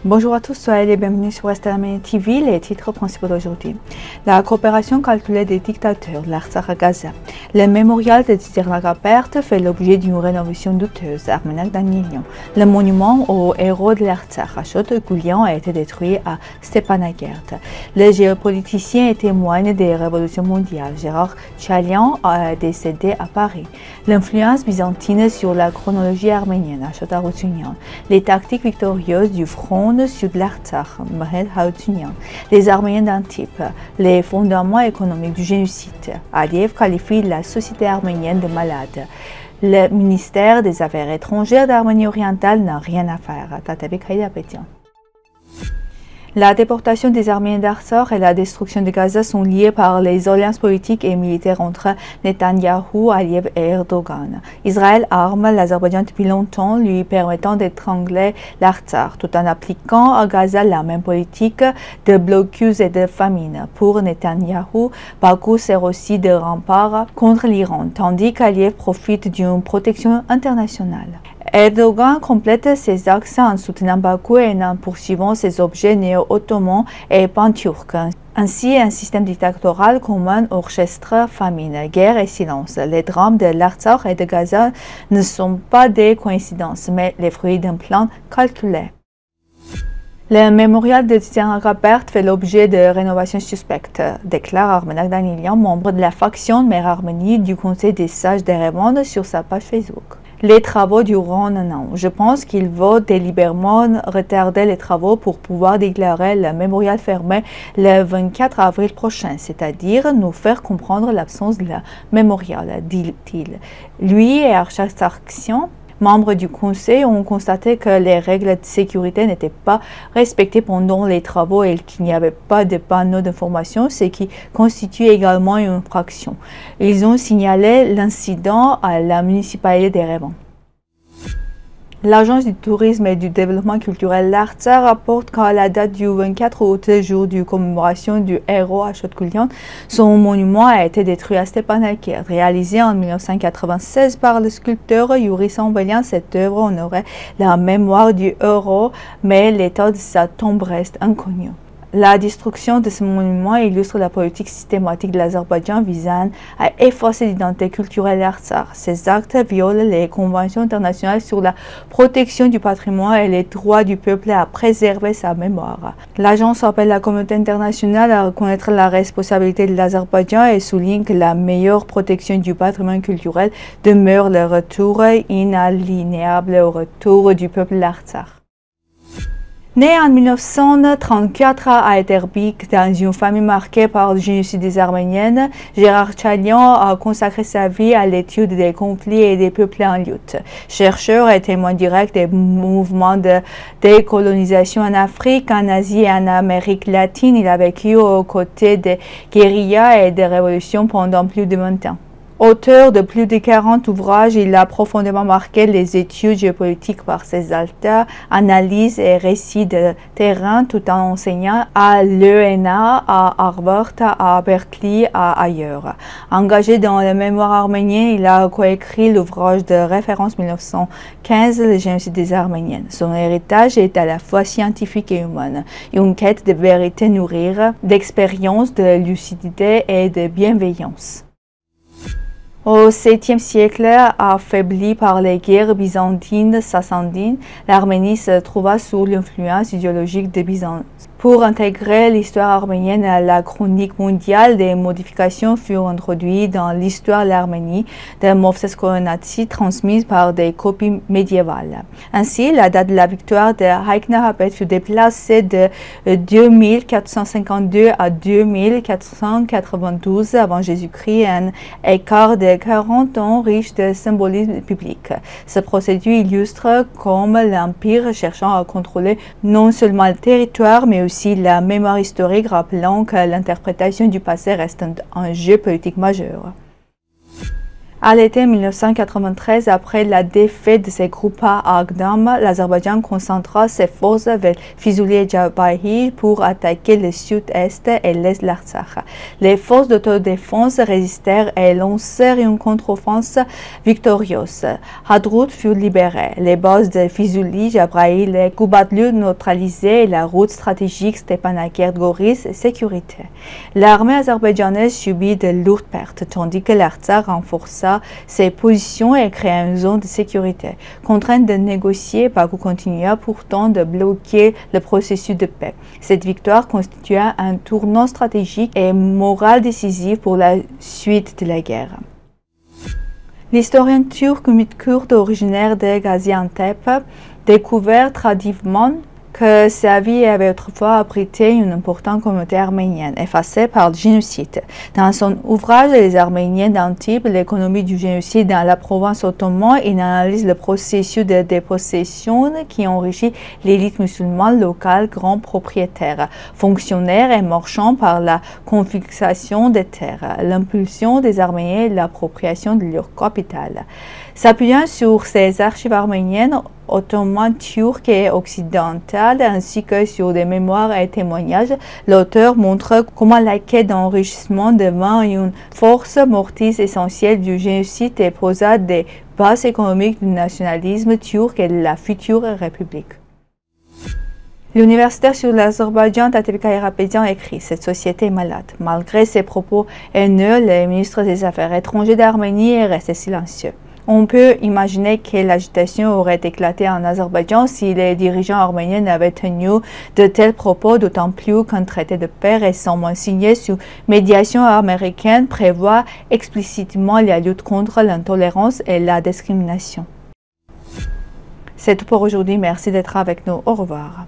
Bonjour à tous, soyez les bienvenus sur West Arménie TV, les titres principaux d'aujourd'hui. La coopération calculée des dictateurs de l'Artsakh à Gaza. Le mémorial de Tzernak-Apert fait l'objet d'une rénovation douteuse à Armenak Danilian. Le monument aux héros de l'Artsakh à Chott-Goulian a été détruit à Stepanakert. Le géopoliticien et témoin des révolutions mondiales, Gérard Tchalian, a décédé à Paris. L'influence byzantine sur la chronologie arménienne à Chott-Arutunian. Les tactiques victorieuses du front sud de l'Artsakh, Mahed Haroutunian. Les Arméniens d'Antip, les fondements économiques du génocide. Aliyev qualifie la société arménienne de malade. Le ministère des Affaires étrangères d'Arménie orientale n'a rien à faire. Tatavi Kaïdapetian. La déportation des Arméniens d'Artsakh et la destruction de Gaza sont liées par les alliances politiques et militaires entre Netanyahou, Aliyev et Erdogan. Israël arme l'Azerbaïdjan depuis longtemps, lui permettant d'étrangler l'Artsakh, tout en appliquant à Gaza la même politique de blocus et de famine. Pour Netanyahou, Bakou sert aussi de rempart contre l'Iran, tandis qu'Aliyev profite d'une protection internationale. Erdogan complète ses axes en soutenant Bakou et en poursuivant ses objets néo-ottomans et pan-turcs. Ainsi, un système dictatorial commun orchestre famine, guerre et silence. Les drames de l'Artsakh et de Gaza ne sont pas des coïncidences, mais les fruits d'un plan calculé. Le mémorial de Tzernak-Apert fait l'objet de rénovations suspectes, déclare Armenak Danilian, membre de la faction Mère Arménie du Conseil des sages d'Erevan sur sa page Facebook. Les travaux dureront un an. Je pense qu'il va délibérément retarder les travaux pour pouvoir déclarer le mémorial fermé le 24 avril prochain, c'est-à-dire nous faire comprendre l'absence de la mémorial, dit-il. Lui et Artsakhian, membres du Conseil, ont constaté que les règles de sécurité n'étaient pas respectées pendant les travaux et qu'il n'y avait pas de panneaux d'information, ce qui constitue également une infraction. Ils ont signalé l'incident à la municipalité d'Erevan. L'Agence du tourisme et du développement culturel l'Artsakh rapporte qu'à la date du 24 août, jour de commémoration du héros à Chott-Goulian, son monument a été détruit à Stepanakert. Réalisé en 1996 par le sculpteur Yuri Sambelian, cette œuvre honorait la mémoire du héros, mais l'état de sa tombe reste inconnu. La destruction de ce monument illustre la politique systématique de l'Azerbaïdjan visant à effacer l'identité culturelle de l'Artsakh. Ces actes violent les conventions internationales sur la protection du patrimoine et les droits du peuple à préserver sa mémoire. L'agence appelle la communauté internationale à reconnaître la responsabilité de l'Azerbaïdjan et souligne que la meilleure protection du patrimoine culturel demeure le retour inaliénable au retour du peuple de l'Artsakh. Né en 1934 à Eterbik, dans une famille marquée par le génocide des Arméniennes, Gérard Tchalian a consacré sa vie à l'étude des conflits et des peuples en lutte. Chercheur et témoin direct des mouvements de décolonisation en Afrique, en Asie et en Amérique latine, il a vécu aux côtés des guérillas et des révolutions pendant plus de 20 ans. Auteur de plus de 40 ouvrages, il a profondément marqué les études géopolitiques par ses altes analyses et récits de terrain tout en enseignant à l'ENA, à Harvard, à Berkeley et ailleurs. Engagé dans le mémoire arménien, il a coécrit l'ouvrage de référence 1915, Le génocide des Arméniennes. Son héritage est à la fois scientifique et humain, une quête de vérité nourrie, d'expérience, de lucidité et de bienveillance. Au 7e siècle, affaiblie par les guerres byzantines sassanides, l'Arménie se trouva sous l'influence idéologique de Byzance. Pour intégrer l'histoire arménienne à la chronique mondiale, des modifications furent introduites dans l'histoire de l'Arménie de Movses Khorenatsi transmise par des copies médiévales. Ainsi, la date de la victoire de Haïk-Nahabet fut déplacée de 2452 à 2492 avant Jésus-Christ, un écart de 40 ans riche de symbolisme public. Ce procédé illustre comme l'Empire cherchant à contrôler non seulement le territoire, mais aussi la mémoire historique, rappelant que l'interprétation du passé reste un enjeu politique majeur. À l'été 1993, après la défaite de ses groupes à Agdam, l'Azerbaïdjan concentra ses forces vers Fizuli et Jabahi pour attaquer le sud-est et l'est de l'Artsakh. Les forces d'autodéfense résistèrent et lancèrent une contre-offense victorieuse. Hadrout fut libéré, les bases de Fizuli, Jabahi, les Kubadlu neutralisées et la route stratégique Stepanakert-Goris sécurisée. L'armée azerbaïdjanaise subit de lourdes pertes, tandis que l'Artsakh renforça ses positions et créa une zone de sécurité. Contrainte de négocier, Bakou continua pourtant de bloquer le processus de paix. Cette victoire constitua un tournant stratégique et moral décisif pour la suite de la guerre. L'historien turc Ümit Kurt, originaire de Gaziantep, découvert tardivement que sa vie avait autrefois abrité une importante communauté arménienne, effacée par le génocide. Dans son ouvrage « Les Arméniens d'Antibes, l'économie du génocide dans la province ottomane », il analyse le processus de dépossession qui enrichit l'élite musulmane locale, grands propriétaires, fonctionnaires et marchands par la confiscation des terres, l'impulsion des Arméniens et l'appropriation de leur capital. S'appuyant sur ces archives arméniennes, ottomanes, turques et occidentales, ainsi que sur des mémoires et témoignages, l'auteur montre comment la quête d'enrichissement devint une force motrice essentielle du génocide et posa des bases économiques du nationalisme turc et de la future république. L'universitaire sur l'Azerbaïdjan, Tatevi Karapetyan, écrit « Cette société est malade. Malgré ses propos haineux, le ministre des Affaires étrangères d'Arménie est resté silencieux. On peut imaginer que l'agitation aurait éclaté en Azerbaïdjan si les dirigeants arméniens avaient tenu de tels propos, d'autant plus qu'un traité de paix récemment signé sous médiation américaine prévoit explicitement la lutte contre l'intolérance et la discrimination. C'est tout pour aujourd'hui. Merci d'être avec nous. Au revoir.